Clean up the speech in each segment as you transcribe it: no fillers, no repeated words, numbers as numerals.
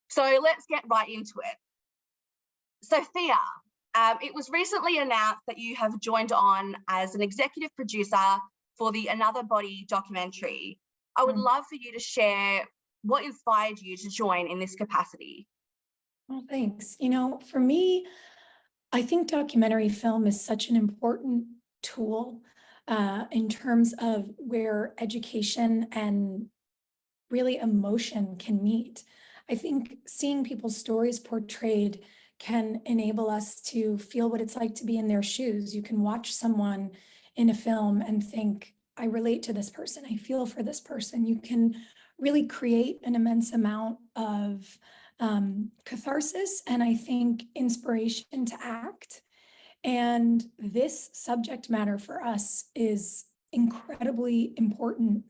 So let's get right into it. Sophia, it was recently announced that you have joined on as an executive producer for the Another Body documentary. I would love for you to share what inspired you to join in this capacity. Well, thanks. You know, for me, I think documentary film is such an important tool in terms of where education and really emotion can meet. I think seeing people's stories portrayed can enable us to feel what it's like to be in their shoes. You can watch someone in a film and think, I relate to this person, I feel for this person. You can really create an immense amount of catharsis and I think inspiration to act. And this subject matter for us is incredibly important.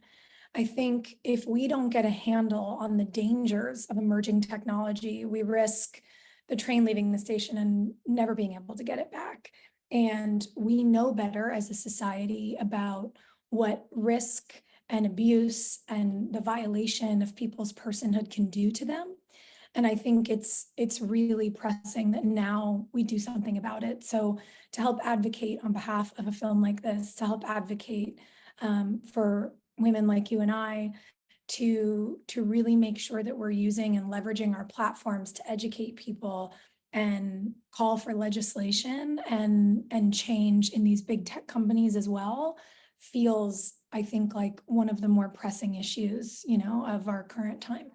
I think if we don't get a handle on the dangers of emerging technology, we risk the train leaving the station and never being able to get it back. And we know better as a society about what risk and abuse and the violation of people's personhood can do to them. And I think it's really pressing that now we do something about it. So to help advocate on behalf of a film like this, to help advocate for women like you and I, to really make sure that we're using and leveraging our platforms to educate people and call for legislation and change in these big tech companies as well, feels, I think, like one of the more pressing issues, you know, of our current time.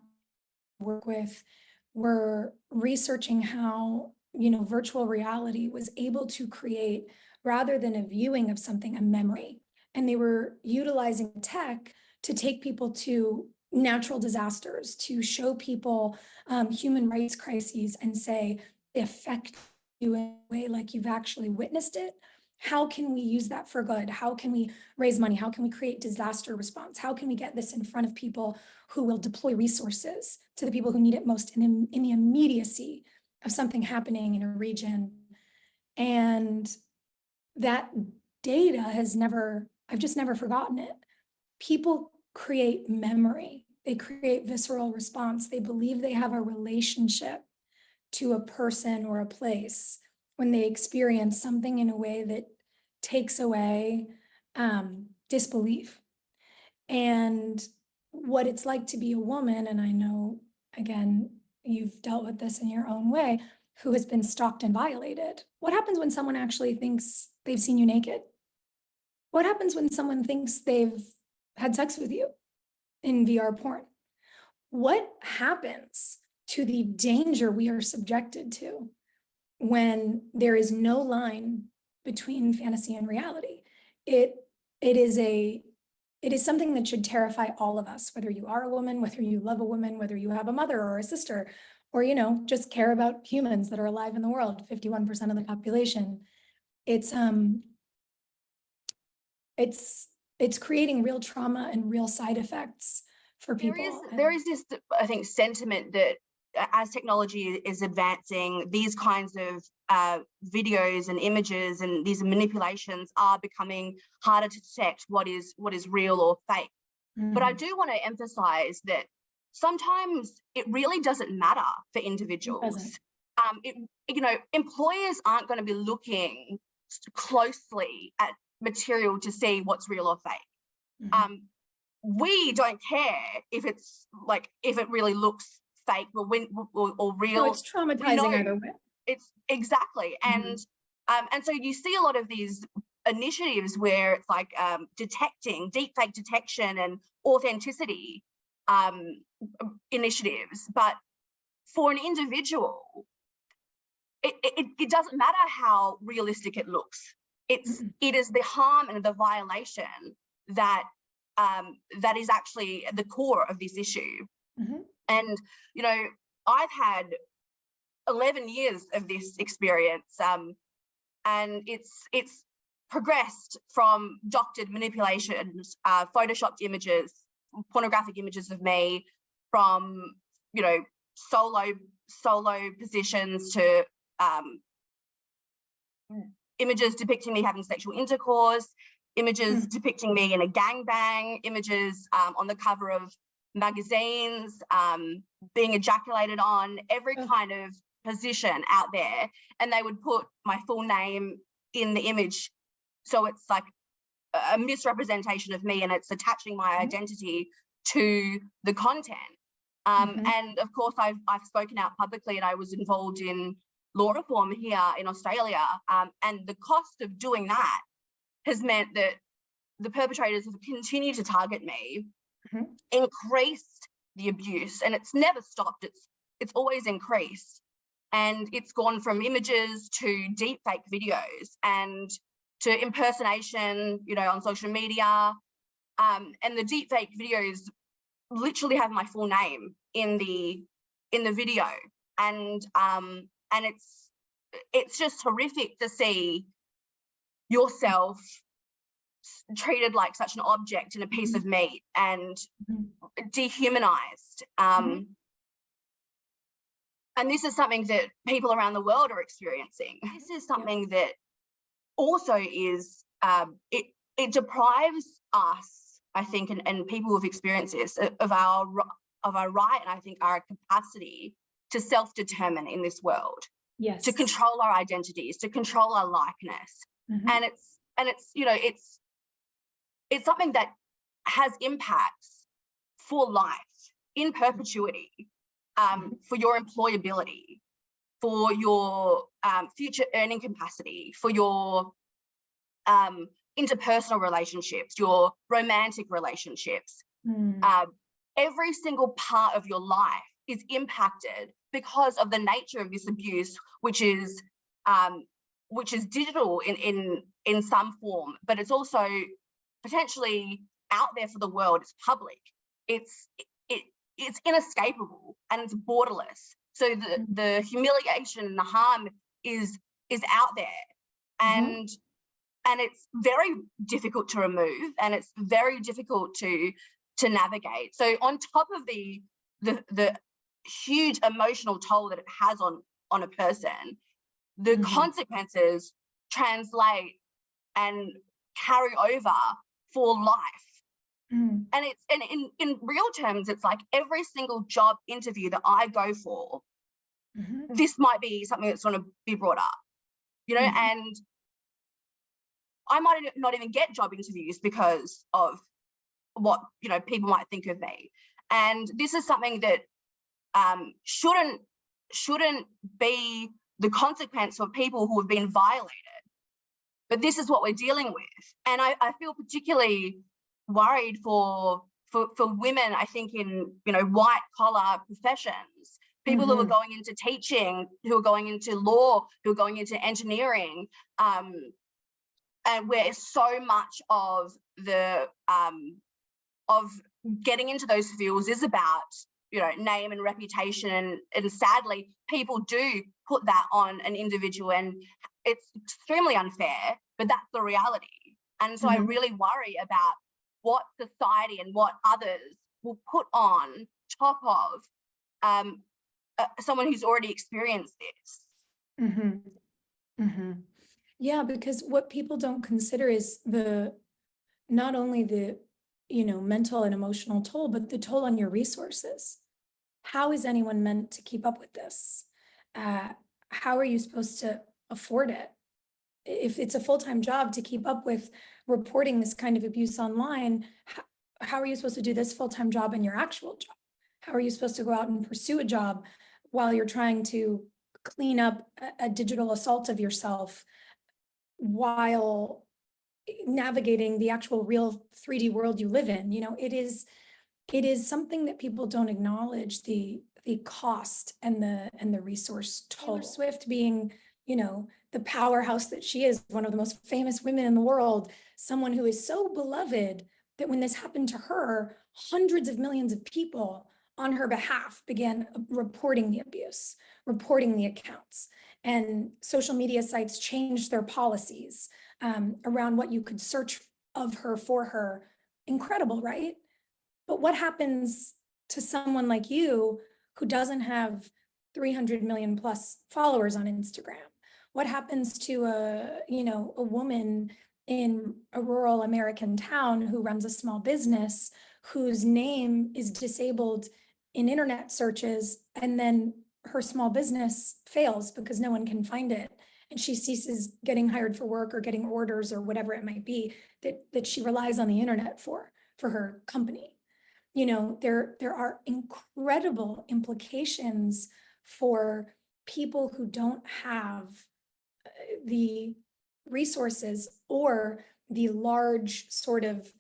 We're researching how, you know, virtual reality was able to create, rather than a viewing of something, a memory. And they were utilizing tech to take people to natural disasters, to show people human rights crises and say, they affect you in a way like you've actually witnessed it. How can we use that for good? How can we raise money? How can we create disaster response? How can we get this in front of people who will deploy resources to the people who need it most in the immediacy of something happening in a region? And that data has never, I've just never forgotten it. People create memory. They create visceral response. They believe they have a relationship to a person or a place when they experience something in a way that takes away disbelief. And what it's like to be a woman, and I know, again, you've dealt with this in your own way, who has been stalked and violated. What happens when someone actually thinks they've seen you naked? What happens when someone thinks they've had sex with you in VR porn? What happens to the danger we are subjected to when there is no line between fantasy and reality? It is something that should terrify all of us, whether you are a woman, whether you love a woman, whether you have a mother or a sister, or, you know, just care about humans that are alive in the world, 51% of the population. It's creating real trauma and real side effects for people. There is this, I think, sentiment that as technology is advancing, these kinds of videos and images and these manipulations are becoming harder to detect what is real or fake. But I do want to emphasize that sometimes it really doesn't matter for individuals. You know, employers aren't going to be looking closely at material to see what's real or fake. We don't care if it's like, if it really looks fake or real. No, it's traumatizing either way. It's exactly. And so you see a lot of these initiatives where it's like detecting deepfake detection and authenticity initiatives, but for an individual, it doesn't matter how realistic it looks. It is the harm and the violation that that is actually the core of this issue. And, you know, I've had 11 years of this experience, and it's progressed from doctored manipulations, photoshopped images, pornographic images of me, from, you know, solo positions to images depicting me having sexual intercourse, images depicting me in a gangbang, images on the cover of magazines, being ejaculated on, every kind of position out there, and they would put my full name in the image, so it's like a misrepresentation of me, and it's attaching my identity to the content. And of course, I've spoken out publicly, and I was involved in law reform here in Australia, and the cost of doing that has meant that the perpetrators have continued to target me, increased the abuse, and it's never stopped. It's always increased, and it's gone from images to deepfake videos and to impersonation, you know, on social media, and the deepfake videos literally have my full name in the video, and it's just horrific to see yourself treated like such an object and a piece of meat and dehumanized. And this is something that people around the world are experiencing. This is something that also is, it deprives us, I think, and people who've experienced this, of our right, and I think our capacity to self-determine in this world. Yes. To control our identities, to control our likeness. And it's you know, it's something that has impacts for life, in perpetuity, for your employability, for your future earning capacity, for your interpersonal relationships, your romantic relationships. Every single part of your life is impacted because of the nature of this abuse, which is digital in some form, but it's also potentially out there for the world. It's public. It's inescapable, and it's borderless. So the humiliation and the harm is out there, and it's very difficult to remove, and it's very difficult to navigate. So on top of the huge emotional toll that it has on a person, the consequences translate and carry over for life. And in real terms, it's like every single job interview that I go for, this might be something that's going to be brought up, you know, and I might not even get job interviews because of what, you know, people might think of me. And this is something that shouldn't be the consequence of people who have been violated. But this is what we're dealing with. And I feel particularly worried for women, I think, in, you know, white collar professions, people who are going into teaching, who are going into law, who are going into engineering, and where so much of the of getting into those fields is about, you know, name and reputation, and sadly people do put that on an individual, and it's extremely unfair, but that's the reality. And so I really worry about what society and what others will put on top of someone who's already experienced this. Yeah, because what people don't consider is not only the, you know, mental and emotional toll, but the toll on your resources. How is anyone meant to keep up with this? How are you supposed to afford it? If it's a full-time job to keep up with reporting this kind of abuse online, how are you supposed to do this full-time job in your actual job? How are you supposed to go out and pursue a job while you're trying to clean up a digital assault of yourself while navigating the actual real 3D world you live in? You know, it is something that people don't acknowledge, the cost and the resource toll. Taylor Swift being, you know, the powerhouse that she is, one of the most famous women in the world, someone who is so beloved that when this happened to her, hundreds of millions of people on her behalf began reporting the abuse, reporting the accounts, and social media sites changed their policies around what you could search of her for her. Incredible, right? But what happens to someone like you who doesn't have 300 million plus followers on Instagram? What happens to a woman in a rural American town who runs a small business, whose name is disabled in internet searches, and then her small business fails because no one can find it, and she ceases getting hired for work or getting orders or whatever it might be that she relies on the internet for her company. You know, there are incredible implications for people who don't have the resources or the large sort of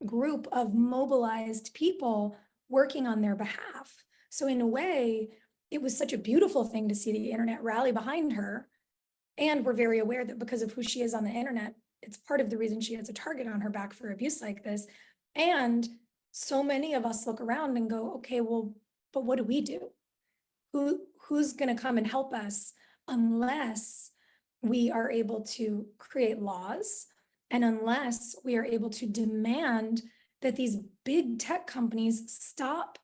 group of mobilized people working on their behalf. So in a way, it was such a beautiful thing to see the internet rally behind her. And we're very aware that because of who she is on the internet, it's part of the reason she has a target on her back for abuse like this. And so many of us look around and go, okay, well, but what do we do? Who's going to come and help us unless we are able to create laws, and unless we are able to demand that these big tech companies stop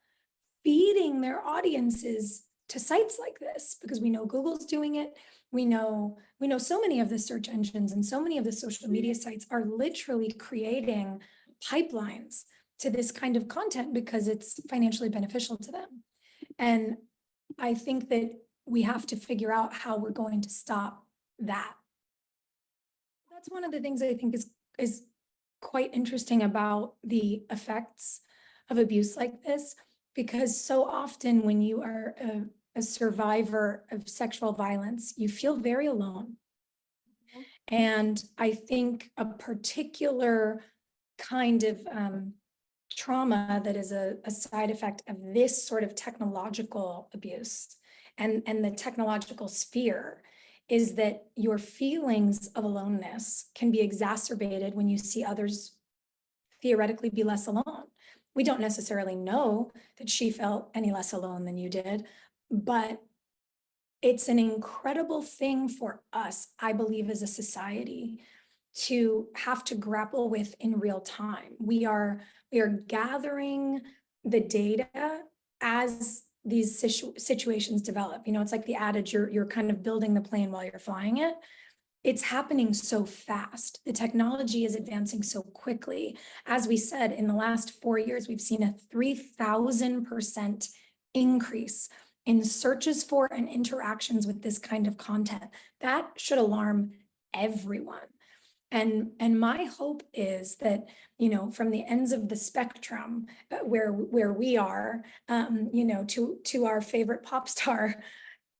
feeding their audiences to sites like this, because we know Google's doing it. We know so many of the search engines and so many of the social media sites are literally creating pipelines to this kind of content because it's financially beneficial to them. And I think that we have to figure out how we're going to stop that. That's one of the things I think is quite interesting about the effects of abuse like this, because so often when you are a survivor of sexual violence, you feel very alone. And I think a particular kind of trauma that is a side effect of this sort of technological abuse and the technological sphere is that your feelings of aloneness can be exacerbated when you see others theoretically be less alone. We don't necessarily know that she felt any less alone than you did, but it's an incredible thing for us, I believe, as a society to have to grapple with in real time. We are gathering the data as these situations develop. You know, it's like the adage, you're kind of building the plane while you're flying it. It's happening so fast. The technology is advancing so quickly. As we said, in the last 4 years, we've seen a 3,000% increase in searches for and interactions with this kind of content. That should alarm everyone. And my hope is that, you know, from the ends of the spectrum, where we are, you know, to our favorite pop star,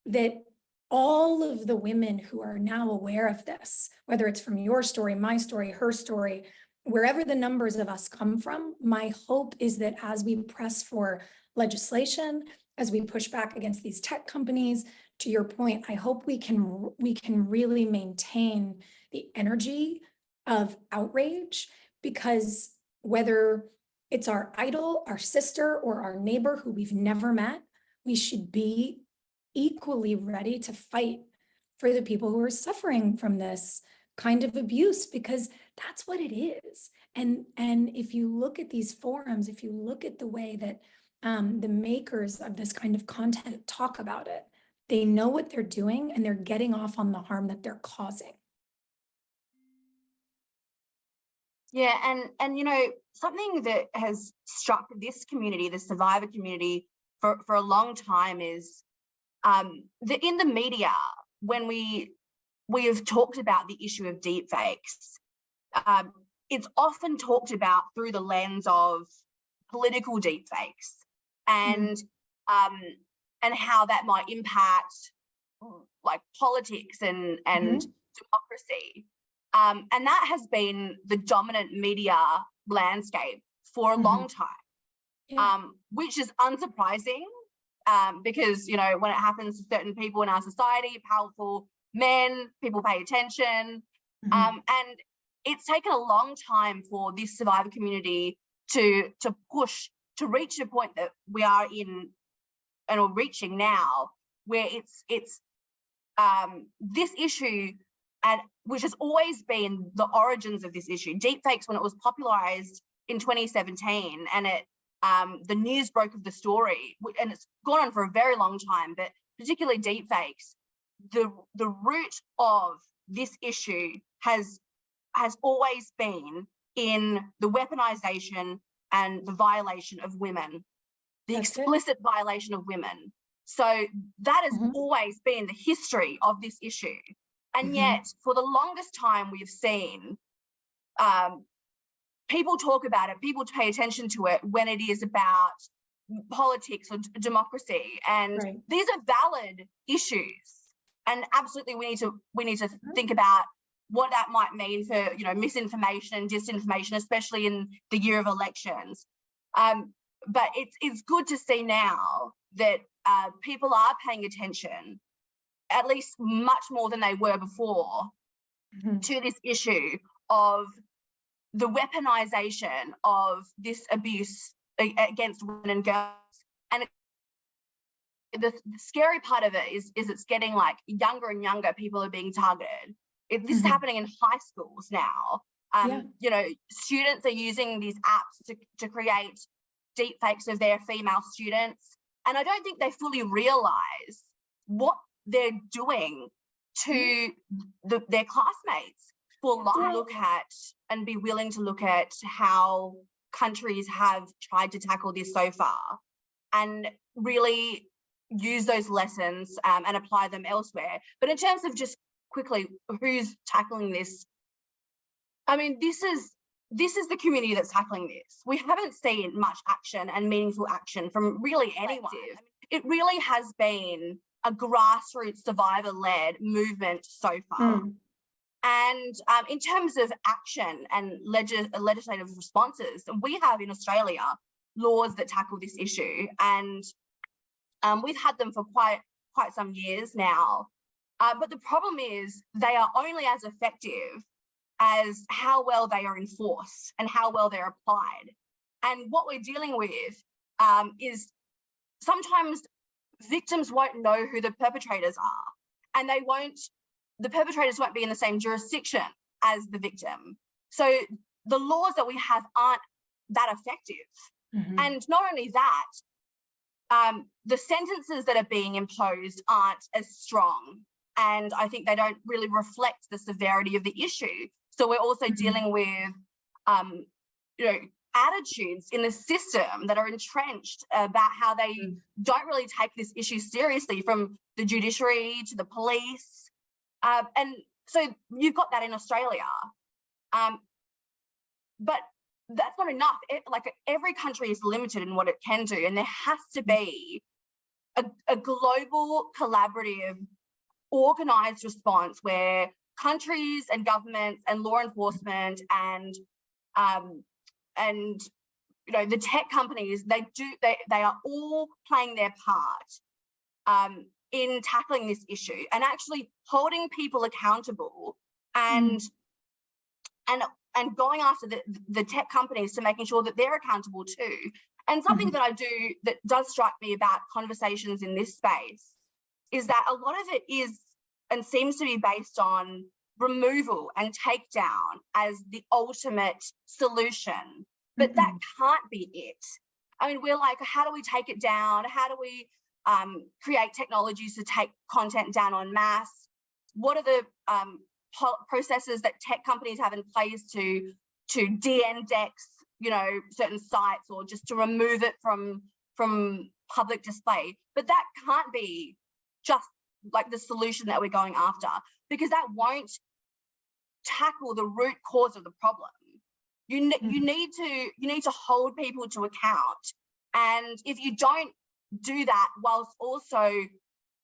that all of the women who are now aware of this, whether it's from your story, my story, her story, wherever the numbers of us come from, my hope is that as we press for legislation, as we push back against these tech companies, to your point, I hope we can really maintain the energy of outrage, because whether it's our idol, our sister, or our neighbor who we've never met, we should be equally ready to fight for the people who are suffering from this kind of abuse, because that's what it is. And if you look at these forums, if you look at the way that the makers of this kind of content talk about it, they know what they're doing and they're getting off on the harm that they're causing. Yeah, and you know, something that has struck this community, the survivor community, for a long time is in the media, when we have talked about the issue of deepfakes, it's often talked about through the lens of political deepfakes and how that might impact like politics and democracy. And that has been the dominant media landscape for a long time, which is unsurprising, because, you know, when it happens to certain people in our society, powerful men, people pay attention. And it's taken a long time for this survivor community to push, to reach a point that we are in and are reaching now, where it's this issue, and which has always been the origins of this issue. Deepfakes, when it was popularized in 2017, and the news broke of the story, and it's gone on for a very long time, but particularly deepfakes, the root of this issue has always been in the weaponization and the violation of women, the explicit violation of women. So that has always been the history of this issue. And yet, for the longest time, we've seen people talk about it, people pay attention to it when it is about politics or democracy. And these are valid issues. And absolutely, we need to think about what that might mean for, you know, misinformation and disinformation, especially in the year of elections. But it's good to see now that people are paying attention, at least much more than they were before, to this issue of the weaponization of this abuse against women and girls. And the scary part of it is it's getting like younger and younger people are being targeted. This is happening in high schools now. You know, students are using these apps to create deep fakes of their female students. And I don't think they fully realize what they're doing to their classmates for look at and be willing to look at how countries have tried to tackle this so far, and really use those lessons and apply them elsewhere. But in terms of just quickly, who's tackling this? I mean, this is the community that's tackling this. We haven't seen much action and meaningful action from really anyone. It really has been a grassroots survivor-led movement so far. And in terms of action and legislative responses, we have in Australia laws that tackle this issue, and we've had them for quite some years now. But the problem is they are only as effective as how well they are enforced and how well they're applied. And what we're dealing with is sometimes victims won't know who the perpetrators are, and the perpetrators won't be in the same jurisdiction as the victim. So the laws that we have aren't that effective. And not only that, the sentences that are being imposed aren't as strong. And I think they don't really reflect the severity of the issue. So we're also dealing with, you know, attitudes in the system that are entrenched about how they don't really take this issue seriously, from the judiciary to the police. And so you've got that in Australia. But that's not enough. Like, every country is limited in what it can do, and there has to be a global, collaborative, organized response where countries and governments and law enforcement and you know, the tech companies, they are all playing their part in tackling this issue and actually holding people accountable and going after the tech companies to making sure that they're accountable too. And something that I do that does strike me about conversations in this space is that a lot of it is and seems to be based on removal and takedown as the ultimate solution. But that can't be it. I mean, we're like, how do we take it down? How do we create technologies to take content down en masse? What are the processes that tech companies have in place to de-index, you know, certain sites, or just to remove it from public display? But that can't be just like the solution that we're going after, because that won't tackle the root cause of the problem. You need to hold people to account, and if you don't do that whilst also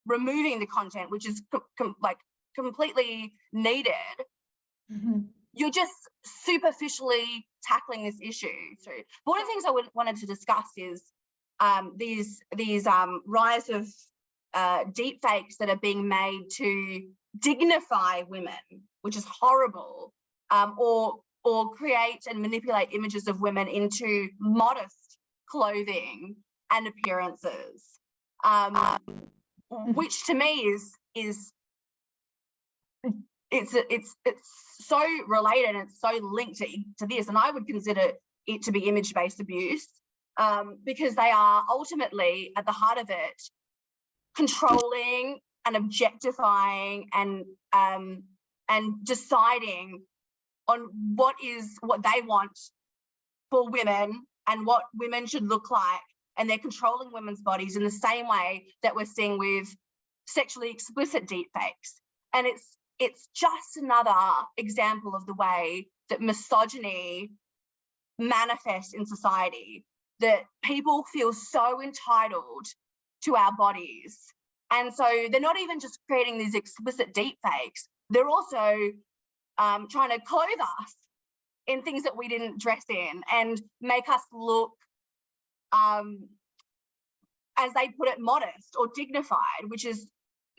removing the content, which is completely needed, you're just superficially tackling this issue. So one of the things I wanted to discuss is these rise of deep fakes that are being made to dignify women, which is horrible, or create and manipulate images of women into modest clothing and appearances, which to me is it's so related and it's so linked to this, and I would consider it to be image-based abuse, because they are ultimately at the heart of it controlling and objectifying and deciding on what they want for women and what women should look like, and they're controlling women's bodies in the same way that we're seeing with sexually explicit deepfakes. And it's just another example of the way that misogyny manifests in society, that people feel so entitled to our bodies. And so they're not even just creating these explicit deepfakes, they're also trying to clothe us in things that we didn't dress in and make us look, as they put it, modest or dignified, which is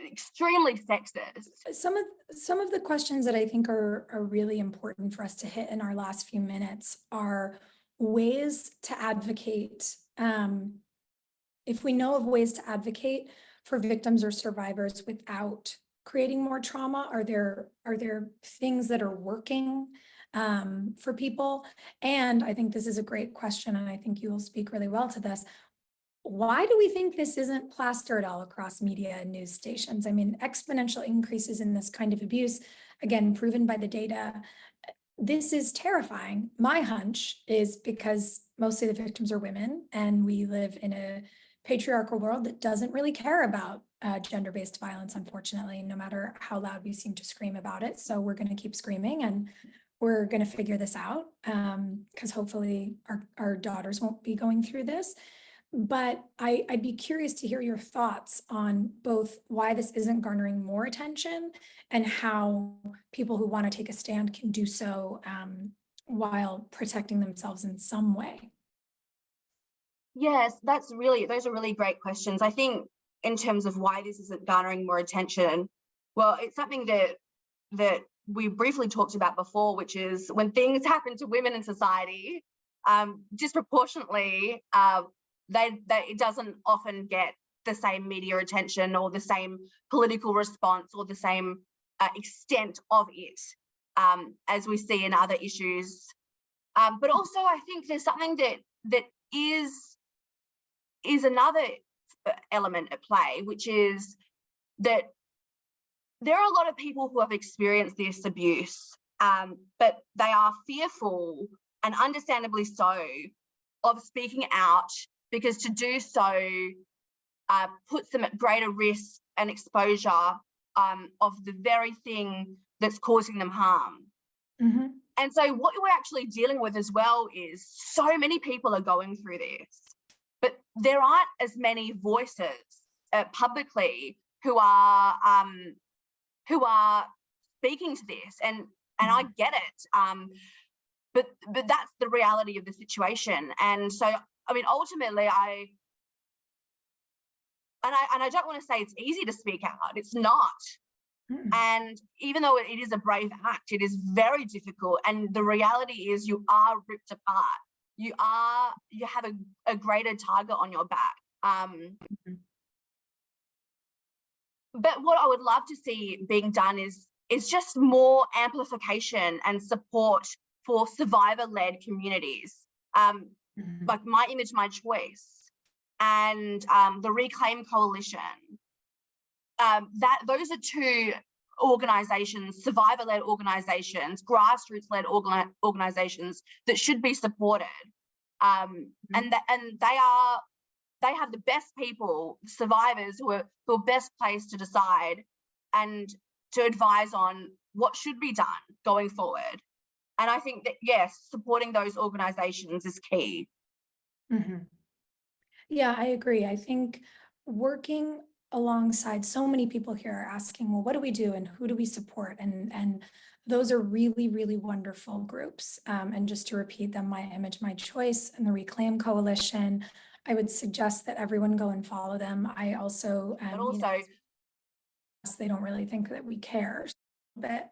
extremely sexist. Some of the questions that I think are really important for us to hit in our last few minutes are ways to advocate. If we know of ways to advocate for victims or survivors without creating more trauma, are there things that are working for people? And I think this is a great question, and I think you will speak really well to this. Why do we think this isn't plastered all across media and news stations? I mean, exponential increases in this kind of abuse, again, proven by the data. This is terrifying. My hunch is because mostly the victims are women, and we live in a patriarchal world that doesn't really care about gender-based violence, unfortunately, no matter how loud we seem to scream about it. So we're going to keep screaming, and we're going to figure this out, because hopefully our daughters won't be going through this. But I'd be curious to hear your thoughts on both why this isn't garnering more attention and how people who want to take a stand can do so while protecting themselves in some way. Yes, those are really great questions. I think in terms of why this isn't garnering more attention, well, it's something that we briefly talked about before, which is when things happen to women in society, disproportionately, it doesn't often get the same media attention or the same political response or the same extent of it as we see in other issues. But also, I think there's something that is another element at play, which is that there are a lot of people who have experienced this abuse, but they are fearful, and understandably so, of speaking out, because to do so puts them at greater risk and exposure of the very thing that's causing them harm. Mm-hmm. And so what we're actually dealing with as well is so many people are going through this, but there aren't as many voices publicly who are speaking to this, and I get it, but that's the reality of the situation. And so, I mean, ultimately, I don't want to say it's easy to speak out. It's not. Mm-hmm. And even though it is a brave act, it is very difficult. And the reality is, you are ripped apart. You have a greater target on your back. Mm-hmm. But what I would love to see being done is just more amplification and support for survivor-led communities, Mm-hmm. like My Image, My Choice, and the Reclaim Coalition. Those are two organizations, survivor-led organizations, grassroots-led organizations that should be supported. Mm-hmm. And they have the best people, survivors who are best placed to decide and to advise on what should be done going forward. And I think that, yes, supporting those organizations is key. Mm-hmm. Yeah, I agree. I think working alongside so many people here are asking, well, what do we do and who do we support? And those are really, really wonderful groups. And just to repeat them, My Image, My Choice and the Reclaim Coalition, I would suggest that everyone go and follow them. I also, But also, they don't really think that we care, but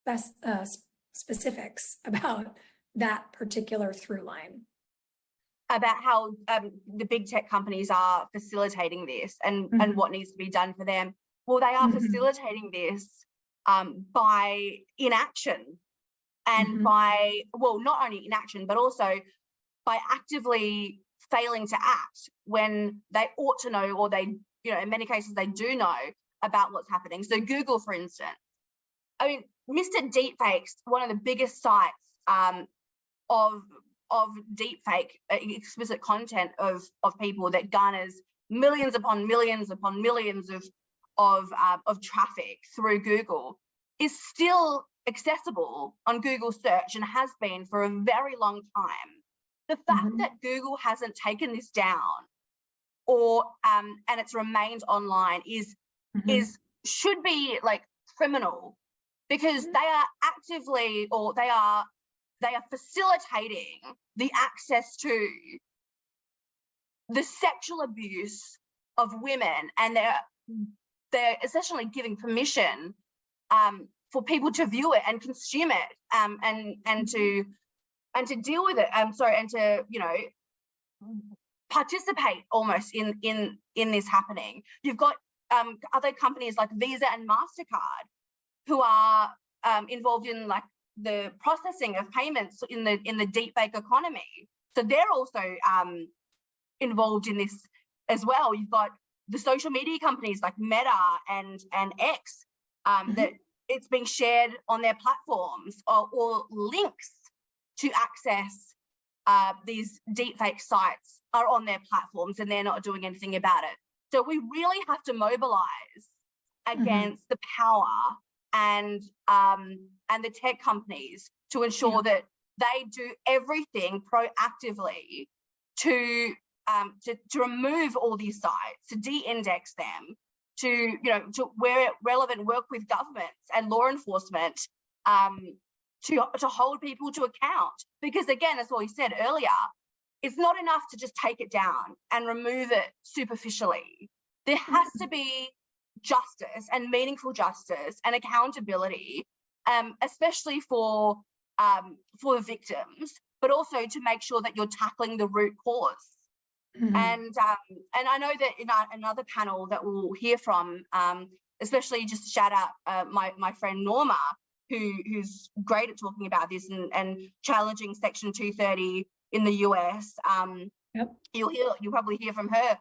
best specifics about that particular through line. About how the big tech companies are facilitating this and, Mm-hmm. and what needs to be done for them. Well, they are Mm-hmm. facilitating this by inaction and Mm-hmm. by, well, not only inaction, but also by actively failing to act when they ought to know, or they, in many cases, they do know about what's happening. So Google, for instance, I mean, Mr. Deepfake's one of the biggest sites of deepfake explicit content of people that garners millions upon millions upon millions of traffic through Google is still accessible on Google search and has been for a very long time. The fact that Google hasn't taken this down or and it's remained online is should be like criminal, because they are actively, or they are facilitating the access to the sexual abuse of women, and they're essentially giving permission for people to view it and consume it, and to deal with it. And to, you know, participate almost in this happening. You've got other companies like Visa and MasterCard who are involved in like the processing of payments in the deepfake economy. So they're also involved in this as well. You've got the social media companies like Meta and X that it's being shared on their platforms, or links to access these deepfake sites are on their platforms, and they're not doing anything about it. So we really have to mobilize against the power and the tech companies to ensure that they do everything proactively to remove all these sites, to de-index them, to where relevant, work with governments and law enforcement to hold people to account. Because again, as what we said earlier, it's not enough to just take it down and remove it superficially. There has to be justice and meaningful justice and accountability, especially for the victims, but also to make sure that you're tackling the root cause. And I know that in another panel that we'll hear from, especially just shout out my friend Norma, who's great at talking about this and challenging Section 230 in the US. You'll probably hear from her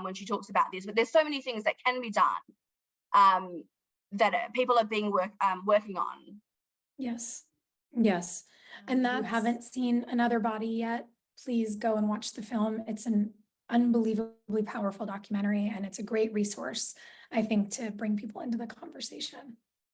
when she talks about this. But there's so many things that can be done that people are being working on. Yes. And if you haven't seen Another Body yet, please go and watch the film. It's an unbelievably powerful documentary, and it's a great resource, I think, to bring people into the conversation.